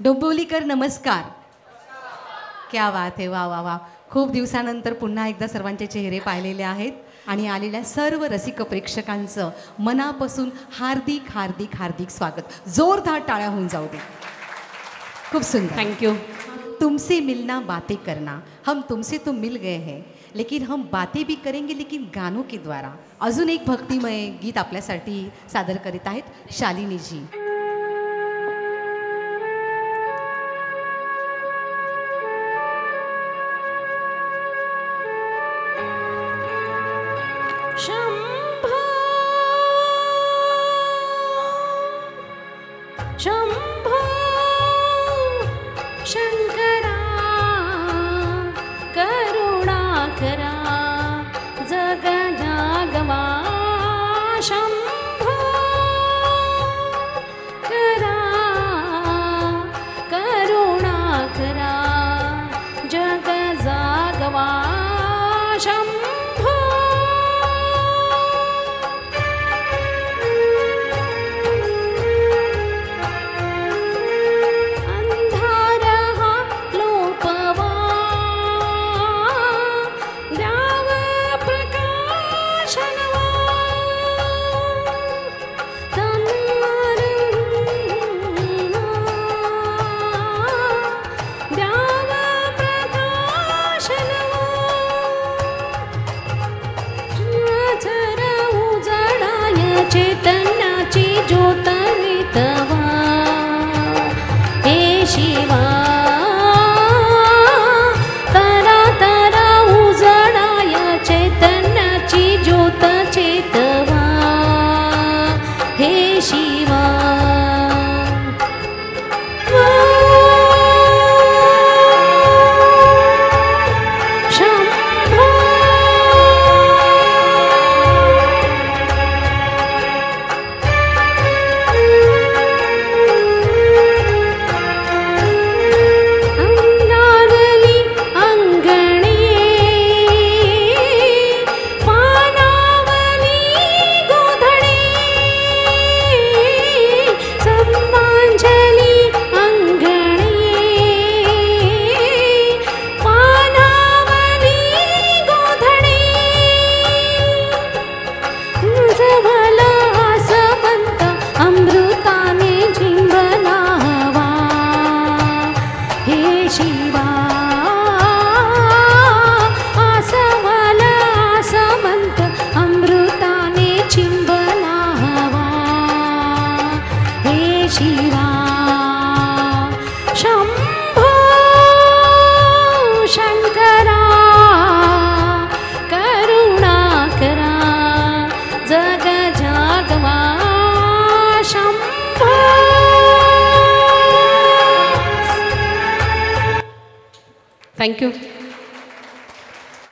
डोंबिवलीकर नमस्कार. क्या बात आहे, वा वा वा. खूप दिवसानंतर पुन्हा एकदा सर्वांचे चेहरे पाहिलेले आहेत आणि आलेल्या सर्व रसिक प्रेक्षकांचं मनापासून हार्दिक हार्दिक हार्दिक स्वागत. जोरदार टाळ्या होऊन जाऊ दे. खूप सुंदर. थँक्यू. तुमसे मिलना बातें करना, हम तुमसे तो मिल गए हैं लेकिन हम बातें भी करेंगे लेकिन गानों के द्वारा. अजून एक भक्तिमय गीत आपल्यासाठी सादर करीत आहेत शालिनी जी. शंभो शंभो शंकरा करुणाकरा जग जागवा. शंभो करा करुणाकरा जग जागवा. शंभो चैतन्याची ज्योत वितवा. हे शिवा तरा तरा उजळाय चैतन्याची ज्योत चेतवा. हे शिवा शिवा आसवाला आसमंत अमृताने चिंबला हवा. हे शिवा शंभो शंकरा करुणाकरा जग जागवा. शंभो. Thank you.